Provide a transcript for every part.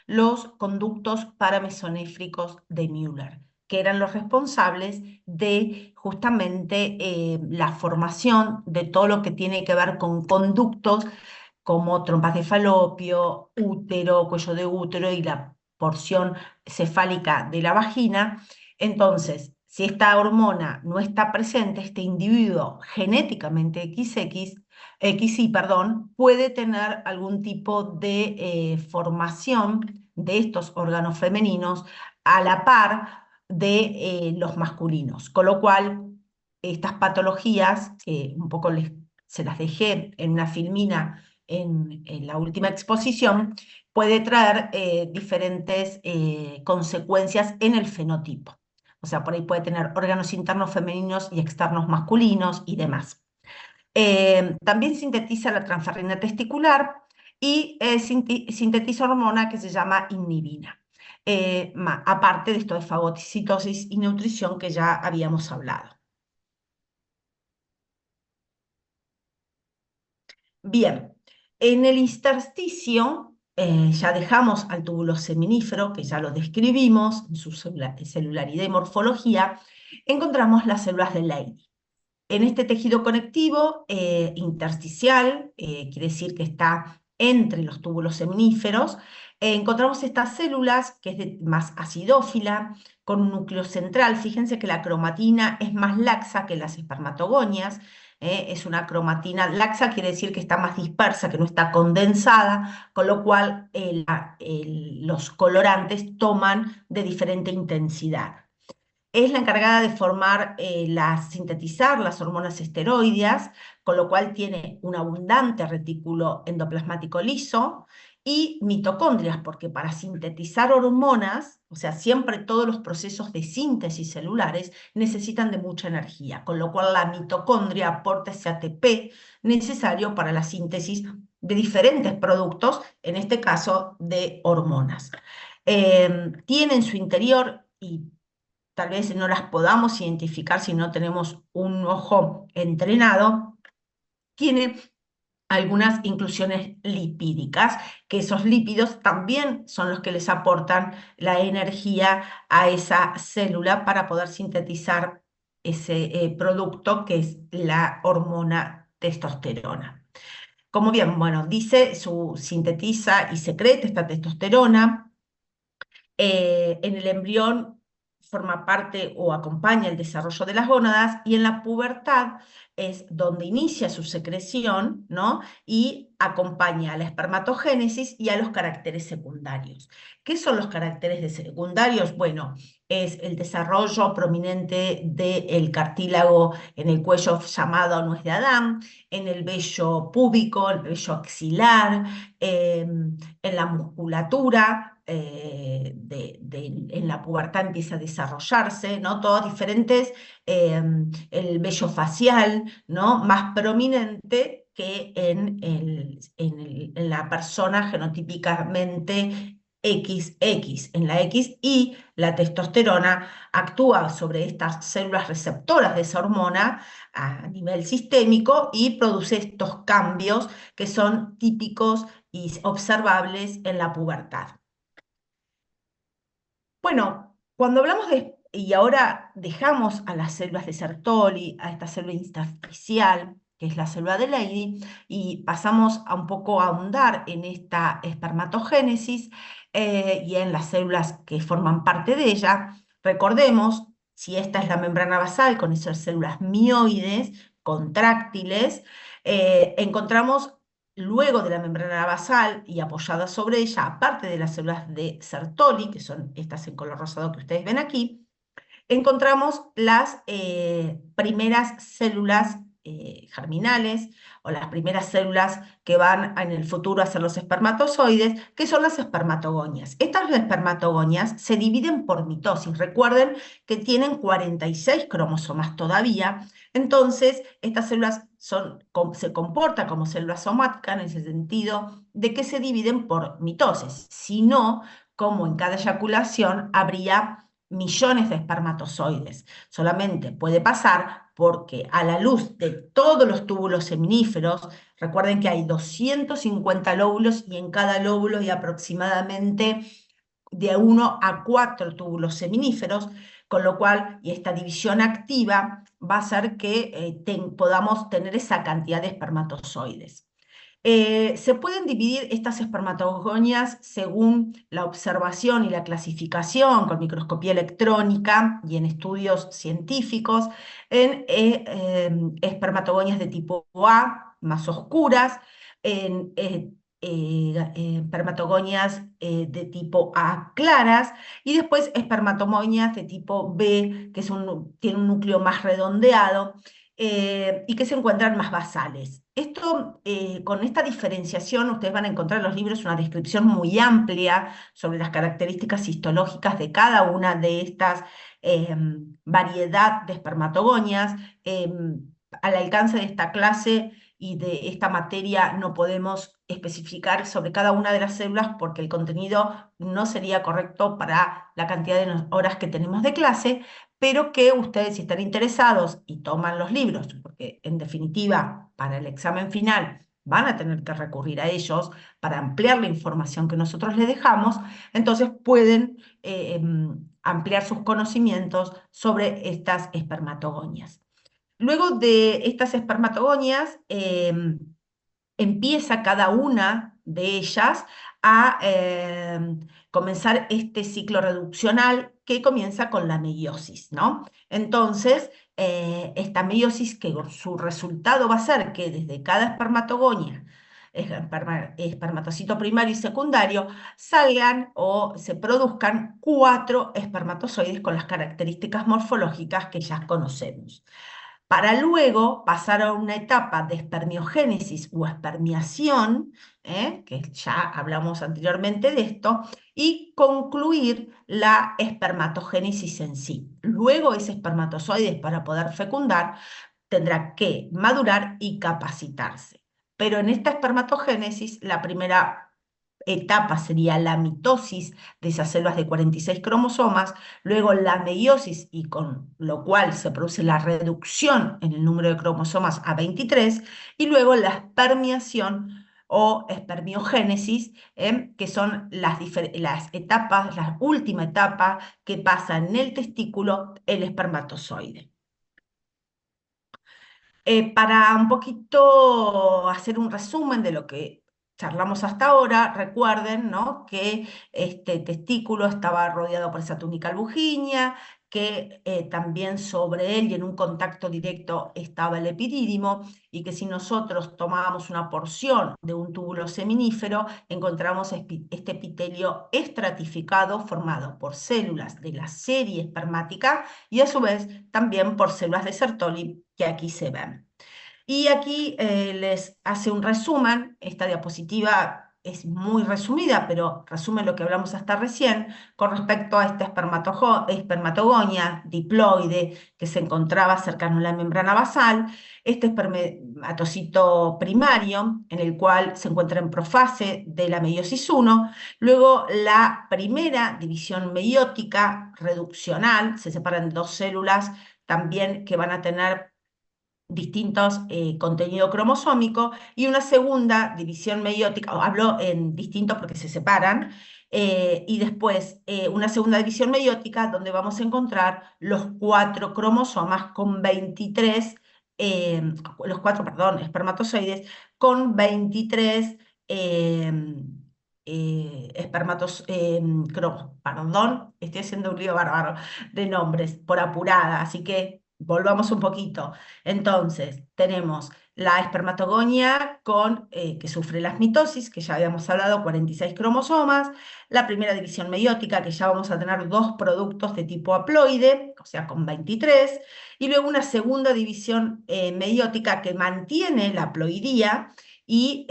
los conductos paramesonéfricos de Müller, que eran los responsables de justamente la formación de todo lo que tiene que ver con conductos como trompas de falopio, útero, cuello de útero y la porción cefálica de la vagina. Entonces, si esta hormona no está presente, este individuo genéticamente XY, perdón, puede tener algún tipo de formación de estos órganos femeninos a la par de los masculinos, con lo cual estas patologías, que un poco se las dejé en una filmina en la última exposición, puede traer diferentes consecuencias en el fenotipo. O sea, por ahí puede tener órganos internos femeninos y externos masculinos y demás. También sintetiza la transferrina testicular y sintetiza hormona que se llama inhibina. Aparte de esto de fagocitosis y nutrición que ya habíamos hablado. Bien, en el intersticio ya dejamos al túbulo seminífero, que ya lo describimos en su celularidad y morfología, encontramos las células de Leydig. En este tejido conectivo intersticial, quiere decir que está entre los túbulos seminíferos, encontramos estas células que es más acidófila, con un núcleo central. Fíjense que la cromatina es más laxa que las espermatogonias. Es una cromatina laxa, quiere decir que está más dispersa, que no está condensada, con lo cual los colorantes toman de diferente intensidad. Es la encargada de formar, sintetizar las hormonas esteroideas, con lo cual tiene un abundante retículo endoplasmático liso y mitocondrias, porque para sintetizar hormonas, o sea, siempre todos los procesos de síntesis celulares necesitan de mucha energía, con lo cual la mitocondria aporta ese ATP necesario para la síntesis de diferentes productos, en este caso de hormonas. Tiene en su interior, y tal vez no las podamos identificar si no tenemos un ojo entrenado, tiene algunas inclusiones lipídicas, que esos lípidos también son los que les aportan la energía a esa célula para poder sintetizar ese producto que es la hormona testosterona. Como bien, bueno, dice, sintetiza y secreta esta testosterona. En el embrión forma parte o acompaña el desarrollo de las gónadas y en la pubertad es donde inicia su secreción, ¿no? Y acompaña a la espermatogénesis y a los caracteres secundarios. ¿Qué son los caracteres de secundarios? Bueno, es el desarrollo prominente del cartílago en el cuello llamado nuez de Adán, en el vello púbico, el vello axilar, en la musculatura, en la pubertad empieza a desarrollarse, ¿no? Todos diferentes, el vello facial, ¿no? Más prominente que en la persona genotípicamente XX. En la X, y la testosterona actúa sobre estas células receptoras de esa hormona a nivel sistémico y produce estos cambios que son típicos y observables en la pubertad. Bueno, cuando hablamos y ahora dejamos a las células de Sertoli, a esta célula intersticial, que es la célula de Leydig, y pasamos a un poco a ahondar en esta espermatogénesis y en las células que forman parte de ella, recordemos, si esta es la membrana basal con esas células mioides, contráctiles, encontramos luego de la membrana basal y apoyada sobre ella, aparte de las células de Sertoli, que son estas en color rosado que ustedes ven aquí, encontramos las primeras células germinales o las primeras células que van en el futuro a ser los espermatozoides, que son las espermatogonias. Estas espermatogonias se dividen por mitosis. Recuerden que tienen 46 cromosomas todavía, entonces estas células se comportan como células somáticas en ese sentido de que se dividen por mitosis. Si no, como en cada eyaculación habría millones de espermatozoides. Solamente puede pasar porque a la luz de todos los túbulos seminíferos, recuerden que hay 250 lóbulos y en cada lóbulo hay aproximadamente de 1 a 4 túbulos seminíferos, con lo cual, y esta división activa va a hacer que podamos tener esa cantidad de espermatozoides. Se pueden dividir estas espermatogonias según la observación y la clasificación con microscopía electrónica y en estudios científicos en espermatogonias de tipo A, más oscuras, en espermatogonias de tipo A claras y después espermatogonias de tipo B, que tiene un núcleo más redondeado y que se encuentran más basales. Con esta diferenciación, ustedes van a encontrar en los libros una descripción muy amplia sobre las características histológicas de cada una de estas variedad de espermatogonias. Al alcance de esta clase y de esta materia no podemos especificar sobre cada una de las células porque el contenido no sería correcto para la cantidad de horas que tenemos de clase, pero que ustedes si están interesados y toman los libros, porque en definitiva para el examen final van a tener que recurrir a ellos para ampliar la información que nosotros les dejamos, entonces pueden ampliar sus conocimientos sobre estas espermatogonias. Luego de estas espermatogonias, empieza cada una de ellas a comenzar este ciclo reduccional que comienza con la meiosis, ¿no? Entonces, esta meiosis, que su resultado va a ser que desde cada espermatogonia, espermatocito primario y secundario, salgan o se produzcan 4 espermatozoides con las características morfológicas que ya conocemos para luego pasar a una etapa de espermiogénesis o espermiación, que ya hablamos anteriormente de esto, y concluir la espermatogénesis en sí. Luego ese espermatozoide, para poder fecundar, tendrá que madurar y capacitarse. Pero en esta espermatogénesis, la primera etapa sería la mitosis de esas células de 46 cromosomas, luego la meiosis, y con lo cual se produce la reducción en el número de cromosomas a 23, y luego la espermiación o espermiogénesis, que son las etapas, la última etapa que pasa en el testículo el espermatozoide. Para un poquito hacer un resumen de lo que charlamos hasta ahora, recuerden, ¿no?, que este testículo estaba rodeado por esa túnica albuginea, que también sobre él y en un contacto directo estaba el epidídimo, y que si nosotros tomábamos una porción de un túbulo seminífero, encontramos este epitelio estratificado formado por células de la serie espermática y a su vez también por células de Sertoli que aquí se ven. Y aquí les hace un resumen. Esta diapositiva es muy resumida, pero resume lo que hablamos hasta recién con respecto a esta espermatogonia diploide que se encontraba cercano a la membrana basal, este espermatocito primario, en el cual se encuentra en profase de la meiosis 1, luego la primera división meiótica reduccional, se separan dos células también que van a tener distintos contenido cromosómico, y una segunda división meiótica, hablo en distintos porque se separan, y después una segunda división meiótica donde vamos a encontrar los 4 cromosomas con 23, los 4, perdón, espermatozoides con 23 perdón, estoy haciendo un lío bárbaro de nombres por apurada, así que volvamos un poquito. Entonces, tenemos la espermatogonia que sufre las mitosis, que ya habíamos hablado, 46 cromosomas, la primera división meiótica, que ya vamos a tener dos productos de tipo haploide, o sea, con 23, y luego una segunda división meiótica que mantiene la haploidía, y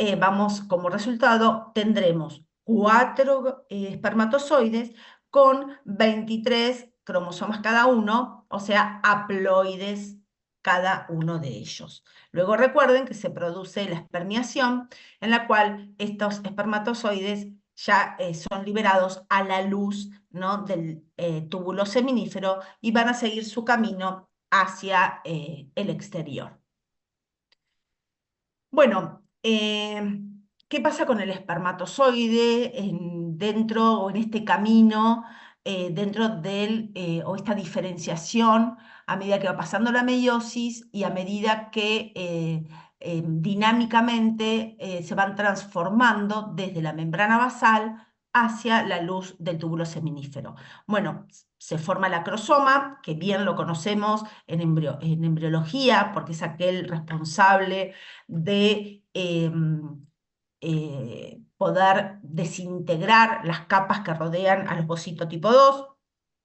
como resultado, tendremos 4 espermatozoides con 23 cromosomas cada uno, o sea, haploides cada uno de ellos. Luego recuerden que se produce la espermiación, en la cual estos espermatozoides ya son liberados a la luz, ¿no?, del túbulo seminífero y van a seguir su camino hacia el exterior. Bueno, ¿qué pasa con el espermatozoide dentro o en este camino, dentro del, o esta diferenciación a medida que va pasando la meiosis y a medida que dinámicamente se van transformando desde la membrana basal hacia la luz del túbulo seminífero? Bueno, se forma el acrosoma, que bien lo conocemos en embriología, porque es aquel responsable de poder desintegrar las capas que rodean al ovocito tipo 2.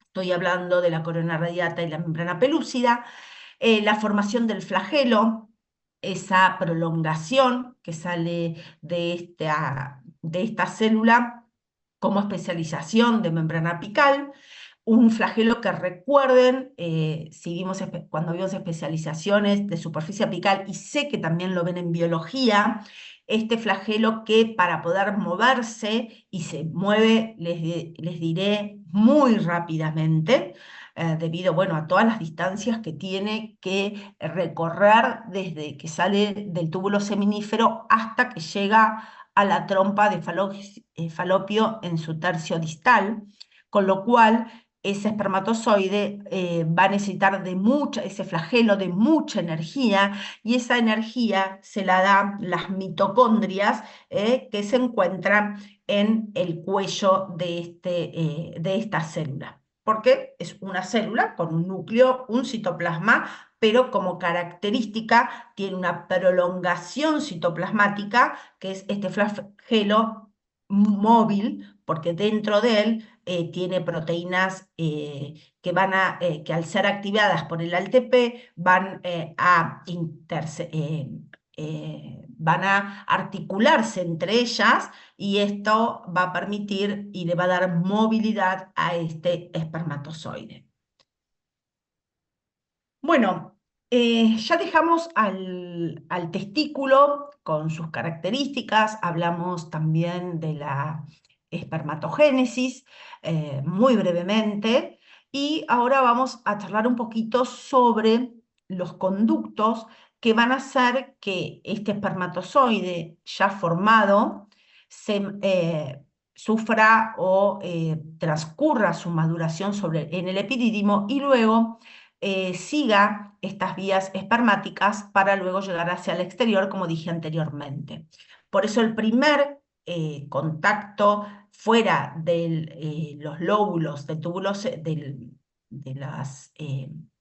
Estoy hablando de la corona radiata y la membrana pelúcida. La formación del flagelo, esa prolongación que sale de esta célula como especialización de membrana apical. Un flagelo que recuerden, si cuando vimos especializaciones de superficie apical, y sé que también lo ven en biología, este flagelo que para poder moverse, y se mueve, les diré, muy rápidamente, debido, bueno, a todas las distancias que tiene que recorrer desde que sale del túbulo seminífero hasta que llega a la trompa de falopio en su tercio distal, con lo cual ese espermatozoide va a necesitar ese flagelo de mucha energía, y esa energía se la dan las mitocondrias que se encuentran en el cuello de esta célula. Porque es una célula con un núcleo, un citoplasma, pero como característica tiene una prolongación citoplasmática, que es este flagelo móvil, porque dentro de él tiene proteínas que al ser activadas por el ALTP van a articularse entre ellas, y esto va a permitir y le va a dar movilidad a este espermatozoide. Bueno, ya dejamos al testículo con sus características, hablamos también de la espermatogénesis muy brevemente, y ahora vamos a charlar un poquito sobre los conductos que van a hacer que este espermatozoide ya formado sufra o transcurra su maduración en el epidídimo, y luego siga estas vías espermáticas para luego llegar hacia el exterior, como dije anteriormente. Por eso el primer contacto fuera de los lóbulos, del túbulo, de las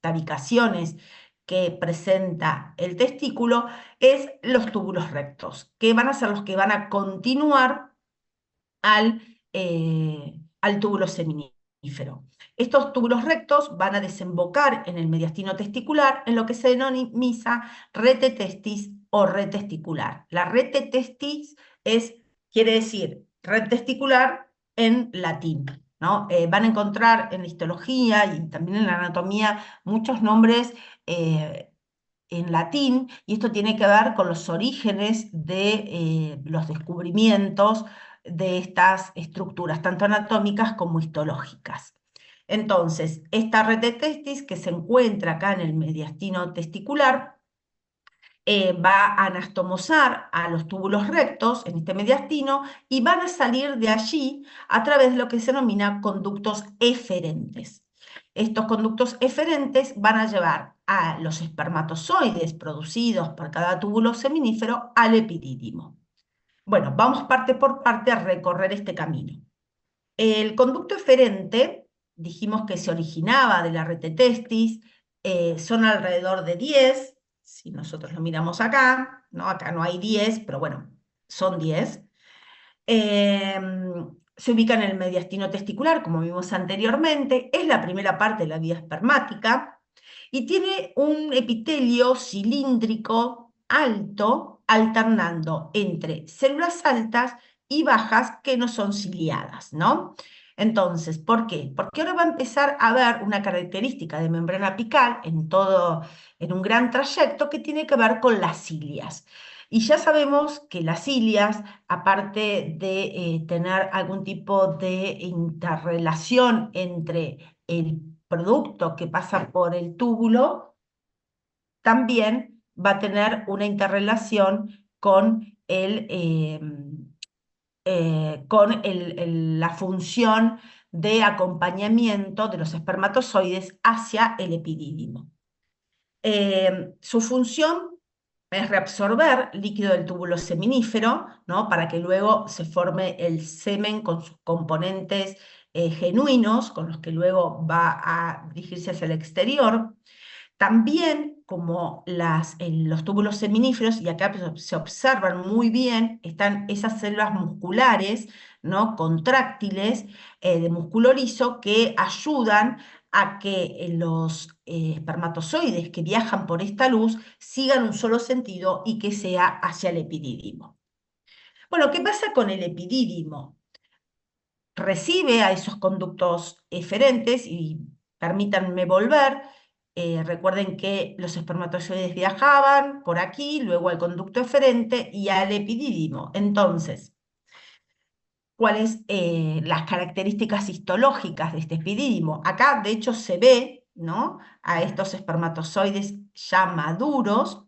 tabicaciones que presenta el testículo, es los túbulos rectos, que van a ser los que van a continuar al túbulo seminífero. Estos túbulos rectos van a desembocar en el mediastino testicular, en lo que se denomina rete testis o red testicular. La rete testis quiere decir red testicular en latín, ¿no? Van a encontrar en la histología y también en la anatomía muchos nombres en latín, y esto tiene que ver con los orígenes de los descubrimientos de estas estructuras, tanto anatómicas como histológicas. Entonces, esta red de testis que se encuentra acá en el mediastino testicular va a anastomosar a los túbulos rectos en este mediastino, y van a salir de allí a través de lo que se denomina conductos eferentes. Estos conductos eferentes van a llevar a los espermatozoides producidos por cada túbulo seminífero al epidídimo. Bueno, vamos parte por parte a recorrer este camino. El conducto eferente, dijimos que se originaba de la rete testis, son alrededor de 10, si nosotros lo miramos acá, ¿no? Acá no hay 10, pero bueno, son 10. Se ubica en el mediastino testicular, como vimos anteriormente, es la primera parte de la vía espermática, y tiene un epitelio cilíndrico alto, alternando entre células altas y bajas que no son ciliadas, ¿no? Entonces, ¿por qué? Porque ahora va a empezar a haber una característica de membrana apical en un gran trayecto, que tiene que ver con las cilias. Y ya sabemos que las cilias, aparte de tener algún tipo de interrelación entre el producto que pasa por el túbulo también va a tener una interrelación con la función de acompañamiento de los espermatozoides hacia el epidídimo. Su función es reabsorber líquido del túbulo seminífero, ¿no? Para que luego se forme el semen con sus componentes genuinos, con los que luego va a dirigirse hacia el exterior. También, como en los túbulos seminíferos, y acá se observan muy bien, están esas células musculares, ¿no? Contráctiles, de músculo liso, que ayudan a que los espermatozoides que viajan por esta luz sigan un solo sentido y que sea hacia el epidídimo. Bueno, ¿qué pasa con el epidídimo? Recibe a esos conductos eferentes y permítanme volver. Recuerden que los espermatozoides viajaban por aquí, luego al conducto eferente y al epidídimo. Entonces, ¿cuáles las características histológicas de este epidídimo? Acá, de hecho, se ve, ¿no?, a estos espermatozoides ya maduros.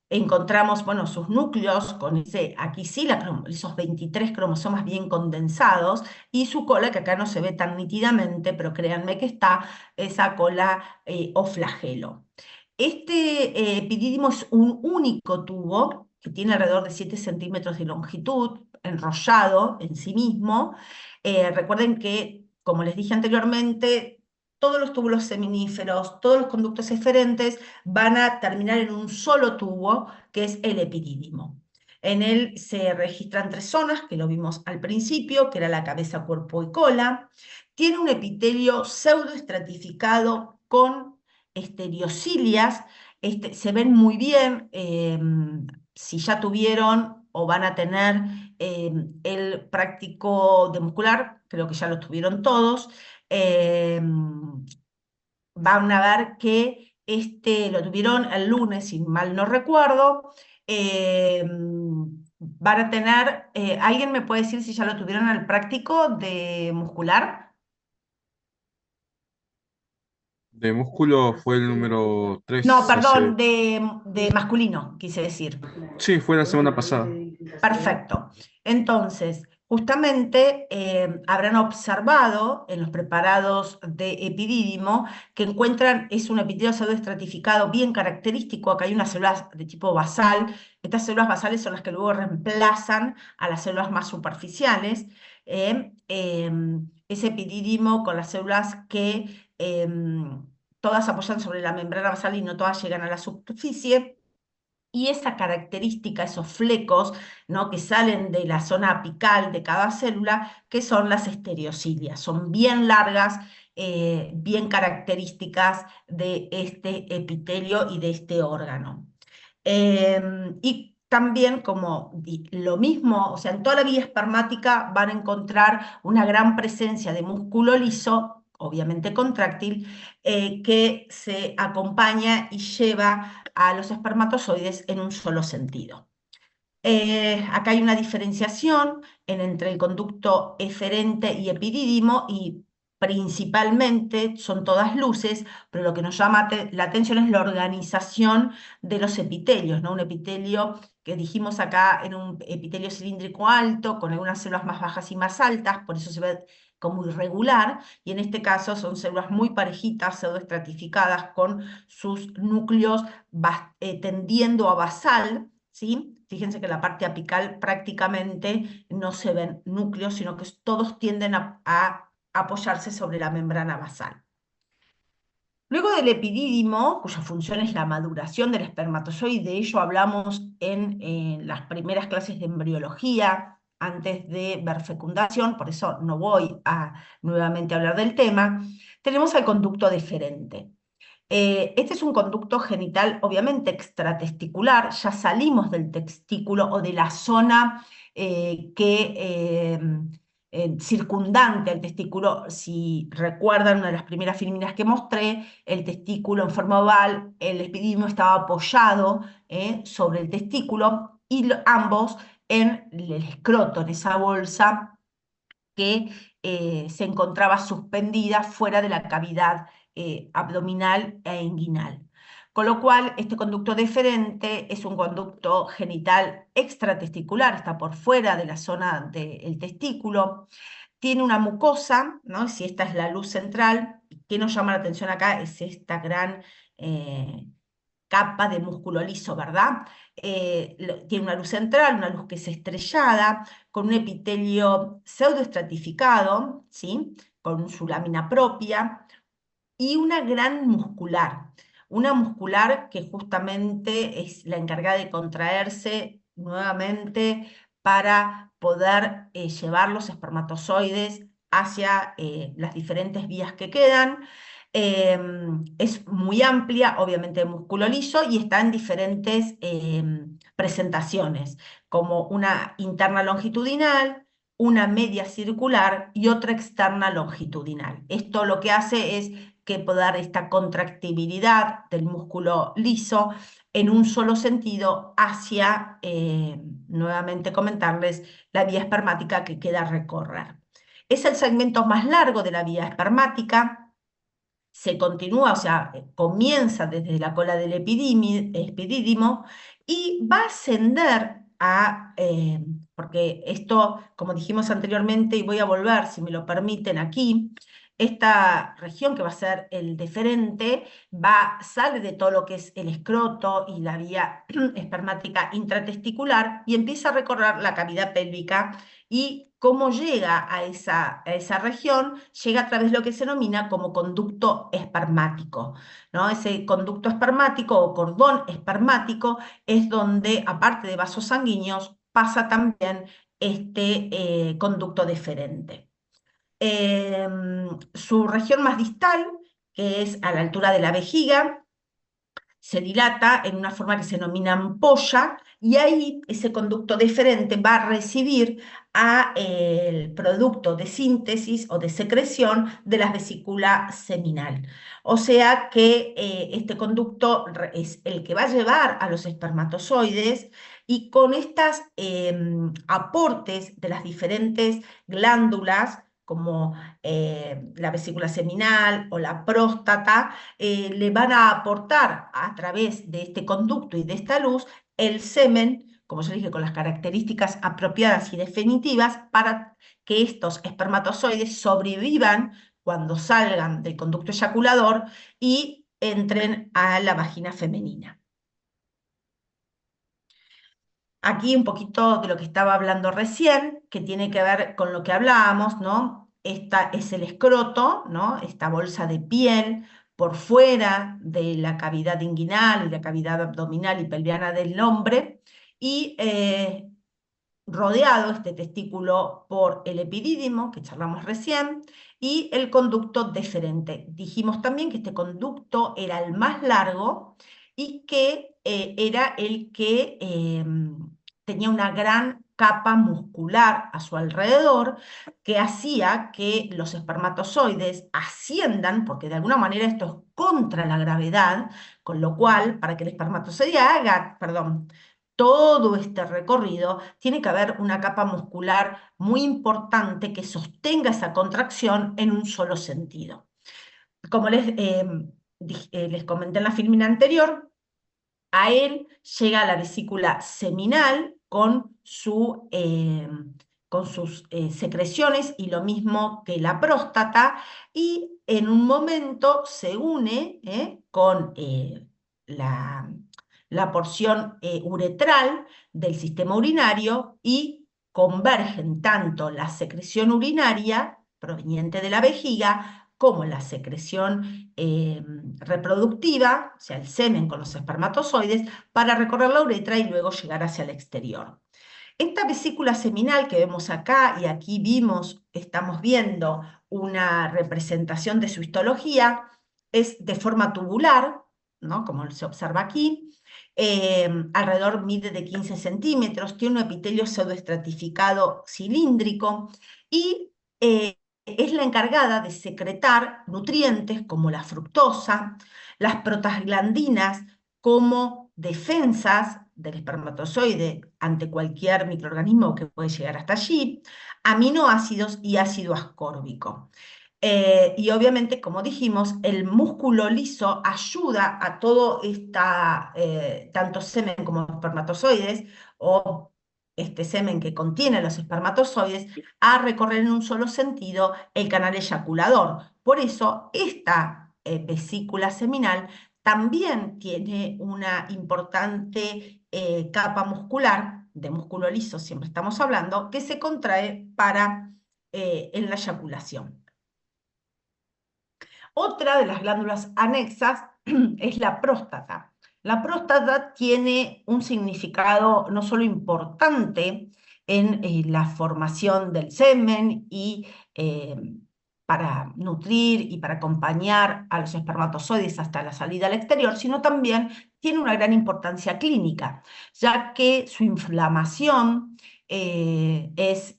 Encontramos, bueno, sus núcleos con aquí sí, esos 23 cromosomas bien condensados, y su cola, que acá no se ve tan nítidamente, pero créanme que está, esa cola o flagelo. Este epidídimo es un único tubo que tiene alrededor de 7 centímetros de longitud, enrollado en sí mismo. Recuerden que, como les dije anteriormente, todos los túbulos seminíferos, todos los conductos eferentes van a terminar en un solo tubo, que es el epidídimo. En él se registran 3 zonas, que lo vimos al principio, que era la cabeza, cuerpo y cola. Tiene un epitelio pseudoestratificado con estereocilias. Se ven muy bien, si ya tuvieron o van a tener el práctico de muscular, creo que ya lo tuvieron todos. Van a ver que lo tuvieron el lunes, si mal no recuerdo. Van a tener, ¿alguien me puede decir si ya lo tuvieron al práctico de muscular? De músculo fue el número No, 3 perdón, hace... de masculino, quise decir. Sí, fue la semana pasada. Perfecto. Entonces, justamente habrán observado en los preparados de epidídimo que encuentran, es un epitelio pseudoestratificado bien característico. Acá hay unas células de tipo basal. Estas células basales son las que luego reemplazan a las células más superficiales. Ese epidídimo con las células que todas apoyan sobre la membrana basal y no todas llegan a la superficie. Y esa característica, esos flecos, ¿no?, que salen de la zona apical de cada célula, que son las estereocilias. Son bien largas, bien características de este epitelio y de este órgano. Y también, como lo mismo, o sea, en toda la vía espermática van a encontrar una gran presencia de músculo liso, obviamente contráctil, que se acompaña y lleva a los espermatozoides en un solo sentido. Acá hay una diferenciación entre el conducto eferente y epidídimo, y principalmente son todas luces, pero lo que nos llama la atención es la organización de los epitelios, ¿no? Un epitelio que dijimos acá en un epitelio cilíndrico alto, con algunas células más bajas y más altas, por eso se ve como irregular, y en este caso son células muy parejitas, pseudoestratificadas, con sus núcleos tendiendo a basal, ¿sí? Fíjense que en la parte apical prácticamente no se ven núcleos, sino que todos tienden a apoyarse sobre la membrana basal. Luego del epidídimo, cuya función es la maduración del espermatozoide, de ello hablamos en las primeras clases de embriología, antes de ver fecundación, por eso no voy a nuevamente hablar del tema. Tenemos el conducto deferente. Este es un conducto genital, obviamente extratesticular. Ya salimos del testículo o de la zona circundante al testículo. Si recuerdan, una de las primeras filminas que mostré, el testículo en forma oval, el epidídimo estaba apoyado sobre el testículo, y ambos en el escroto, en esa bolsa que se encontraba suspendida fuera de la cavidad abdominal e inguinal. Con lo cual, este conducto deferente es un conducto genital extratesticular, está por fuera de la zona del testículo, tiene una mucosa, ¿no? Si esta es la luz central, ¿qué nos llama la atención acá? Es esta gran eh, capa de músculo liso, ¿verdad? Tiene una luz central, una luz que es estrellada, con un epitelio pseudoestratificado, ¿sí? Con su lámina propia, y una muscular que justamente es la encargada de contraerse nuevamente para poder llevar los espermatozoides hacia las diferentes vías que quedan. Es muy amplia, obviamente de músculo liso, y está en diferentes presentaciones, como una interna longitudinal, una media circular y otra externa longitudinal. Esto lo que hace es que puede dar esta contractibilidad del músculo liso en un solo sentido hacia, nuevamente comentarles, la vía espermática que queda a recorrer. Es el segmento más largo de la vía espermática, se continúa, o sea, comienza desde la cola del epidídimo y va a ascender porque esto, como dijimos anteriormente, y voy a volver, si me lo permiten, aquí, esta región que va a ser el deferente, sale de todo lo que es el escroto y la vía espermática intratesticular y empieza a recorrer la cavidad pélvica y cómo llega a esa región, llega a través de lo que se denomina como conducto espermático, ¿no? Ese conducto espermático o cordón espermático es donde, aparte de vasos sanguíneos, pasa también este conducto deferente. Su región más distal, que es a la altura de la vejiga, se dilata en una forma que se denomina ampolla y ahí ese conducto deferente va a recibir el producto de síntesis o de secreción de la vesícula seminal. O sea que este conducto es el que va a llevar a los espermatozoides y con estos aportes de las diferentes glándulas como la vesícula seminal o la próstata, le van a aportar a través de este conducto y de esta luz el semen, como yo dije, con las características apropiadas y definitivas para que estos espermatozoides sobrevivan cuando salgan del conducto eyaculador y entren a la vagina femenina. Aquí un poquito de lo que estaba hablando recién, que tiene que ver con lo que hablábamos, ¿no? Esta es el escroto, ¿no? Esta bolsa de piel por fuera de la cavidad inguinal y la cavidad abdominal y pelviana del hombre, y rodeado este testículo por el epidídimo, que charlamos recién, y el conducto deferente. Dijimos también que este conducto era el más largo y que era el que tenía una gran capa muscular a su alrededor que hacía que los espermatozoides asciendan, porque de alguna manera esto es contra la gravedad, con lo cual, para que el espermatozoide haga, perdón, todo este recorrido, tiene que haber una capa muscular muy importante que sostenga esa contracción en un solo sentido. Como les comenté en la filmina anterior, a él llega la vesícula seminal con sus secreciones y lo mismo que la próstata, y en un momento se une con la porción uretral del sistema urinario y convergen tanto la secreción urinaria proveniente de la vejiga como la secreción reproductiva, o sea, el semen con los espermatozoides, para recorrer la uretra y luego llegar hacia el exterior. Esta vesícula seminal que vemos acá, y aquí estamos viendo una representación de su histología, es de forma tubular, ¿no? Como se observa aquí, alrededor mide de 15 centímetros, tiene un epitelio pseudoestratificado cilíndrico y es la encargada de secretar nutrientes como la fructosa, las prostaglandinas como defensas del espermatozoide ante cualquier microorganismo que puede llegar hasta allí, aminoácidos y ácido ascórbico. Y obviamente, como dijimos, el músculo liso ayuda a todo tanto semen como espermatozoides, o este semen que contiene los espermatozoides, a recorrer en un solo sentido el canal eyaculador. Por eso, esta vesícula seminal también tiene una importante capa muscular, de músculo liso siempre estamos hablando, que se contrae en la eyaculación. Otra de las glándulas anexas es la próstata. La próstata tiene un significado no solo importante en la formación del semen y para nutrir y para acompañar a los espermatozoides hasta la salida al exterior, sino también tiene una gran importancia clínica, ya que su inflamación es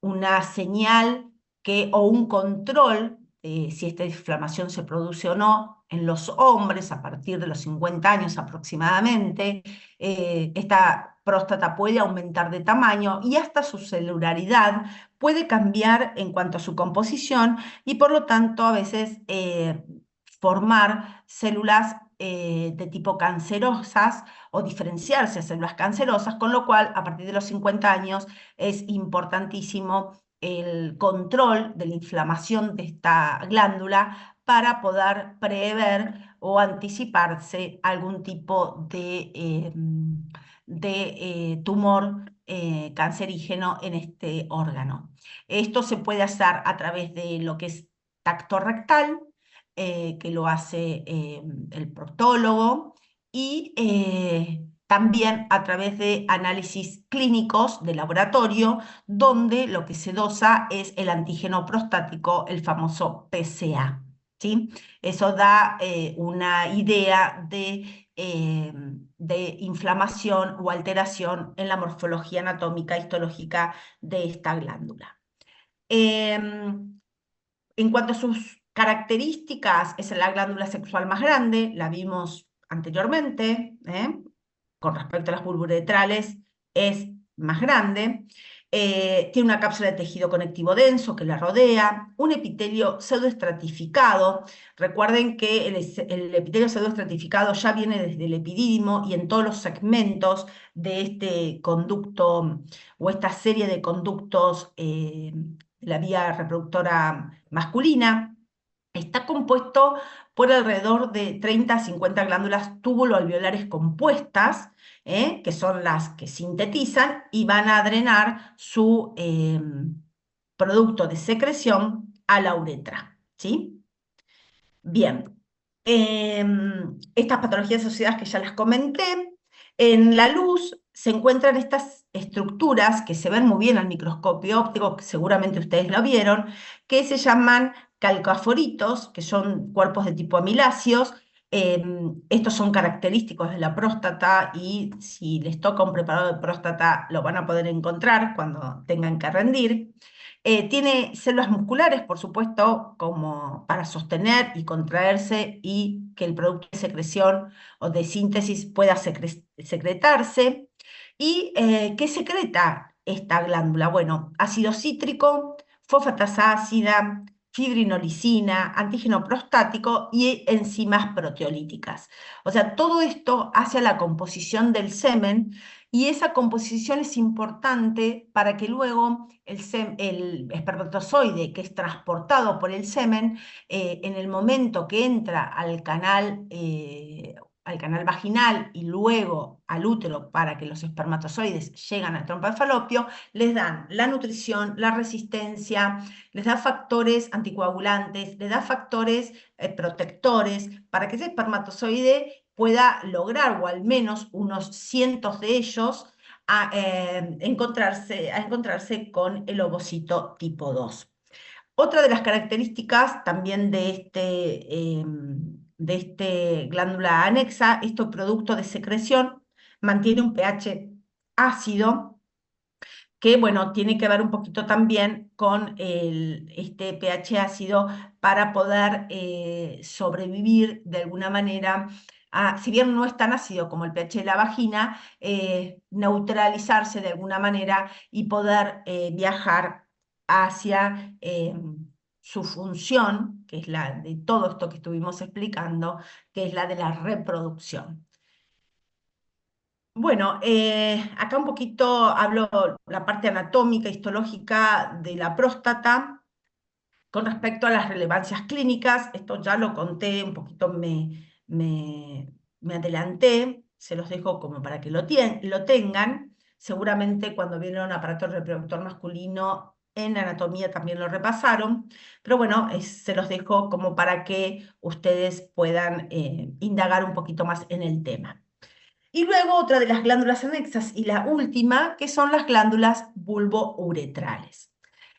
una señal o un control si esta inflamación se produce o no en los hombres a partir de los 50 años aproximadamente. Esta próstata puede aumentar de tamaño y hasta su celularidad puede cambiar en cuanto a su composición y por lo tanto a veces formar células de tipo cancerosas o diferenciarse a células cancerosas, con lo cual a partir de los 50 años es importantísimo el control de la inflamación de esta glándula para poder prever o anticiparse algún tipo de tumor cancerígeno en este órgano. Esto se puede hacer a través de lo que es tacto rectal, que lo hace el proctólogo, y también a través de análisis clínicos de laboratorio, donde lo que se dosa es el antígeno prostático, el famoso PSA. ¿Sí? Eso da una idea de inflamación o alteración en la morfología anatómica histológica de esta glándula. En cuanto a sus características, es la glándula sexual más grande, la vimos anteriormente, con respecto a las pulvuretrales, es más grande. Tiene una cápsula de tejido conectivo denso que la rodea, un epitelio pseudoestratificado. Recuerden que el epitelio pseudoestratificado ya viene desde el epidídimo y en todos los segmentos de este conducto o esta serie de conductos de la vía reproductora masculina. Está compuesto por alrededor de 30 a 50 glándulas túbulo-alveolares compuestas, que son las que sintetizan y van a drenar su producto de secreción a la uretra, ¿sí? Bien, estas patologías asociadas que ya las comenté, en la luz se encuentran estas estructuras que se ven muy bien al microscopio óptico, que seguramente ustedes lo vieron, que se llaman calcaforitos, que son cuerpos de tipo amiláceos. Estos son característicos de la próstata y si les toca un preparado de próstata lo van a poder encontrar cuando tengan que rendir. Tiene células musculares, por supuesto, como para sostener y contraerse y que el producto de secreción o de síntesis pueda secretarse. ¿Y qué secreta esta glándula? Bueno, ácido cítrico, fosfatasa ácida, fibrinolicina, antígeno prostático y enzimas proteolíticas. O sea, todo esto hace a la composición del semen y esa composición es importante para que luego el espermatozoide que es transportado por el semen, en el momento que entra al canal vaginal y luego al útero para que los espermatozoides lleguen a la trompa de falopio, les dan la nutrición, la resistencia, les da factores anticoagulantes, les da factores protectores para que ese espermatozoide pueda lograr, o al menos unos cientos de ellos, a encontrarse con el ovocito tipo 2. Otra de las características también de este glándula anexa, este producto de secreción, mantiene un pH ácido que, bueno, tiene que ver un poquito también con este pH ácido para poder sobrevivir de alguna manera. Si bien no es tan ácido como el pH de la vagina, neutralizarse de alguna manera y poder viajar hacia su función, que es la de todo esto que estuvimos explicando, que es la de la reproducción. Bueno, acá un poquito hablo la parte anatómica, histológica de la próstata. Con respecto a las relevancias clínicas, esto ya lo conté, un poquito me adelanté, se los dejo como para que lo tengan. Seguramente cuando vieron un aparato reproductor masculino en anatomía también lo repasaron, pero bueno, se los dejo como para que ustedes puedan indagar un poquito más en el tema. Y luego otra de las glándulas anexas y la última, que son las glándulas bulbouretrales.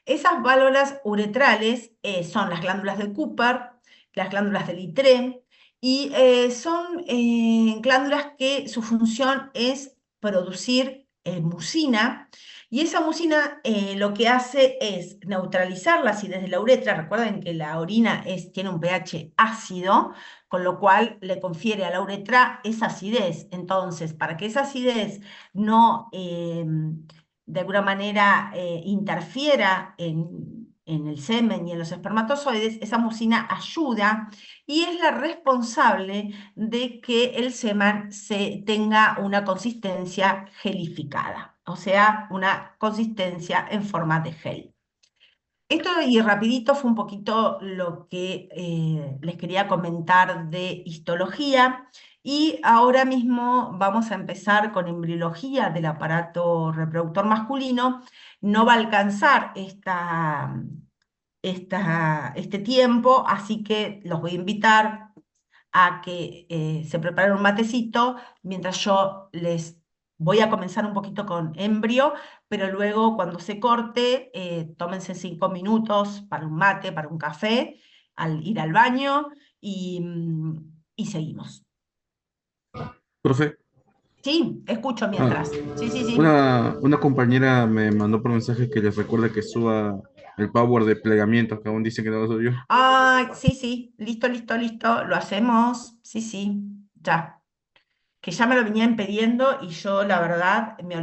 Esas válvulas uretrales son las glándulas de Cooper, las glándulas de Littré, y son glándulas que su función es producir mucina, y esa mucina lo que hace es neutralizar la acidez de la uretra. Recuerden que la orina tiene un pH ácido, con lo cual le confiere a la uretra esa acidez. Entonces, para que esa acidez no, de alguna manera, interfiera en el semen y en los espermatozoides, esa mucina ayuda y es la responsable de que el semen tenga una consistencia gelificada, o sea, una consistencia en forma de gel. Esto y rapidito fue un poquito lo que les quería comentar de histología y ahora mismo vamos a empezar con embriología del aparato reproductor masculino. No va a alcanzar este tiempo, así que los voy a invitar a que se preparen un matecito mientras yo les voy a comenzar un poquito con embrio, pero luego cuando se corte, tómense 5 minutos para un mate, para un café, al ir al baño y seguimos. Profe, Sí, escucho ah, mientras. Sí, sí, sí. una compañera me mandó por mensaje que les recuerda que suba el power de plegamientos, que aún dice que no lo subió. Ay, sí, sí, listo, listo, listo, lo hacemos. Sí, sí, ya. Que ya me lo venían pidiendo y yo, la verdad, me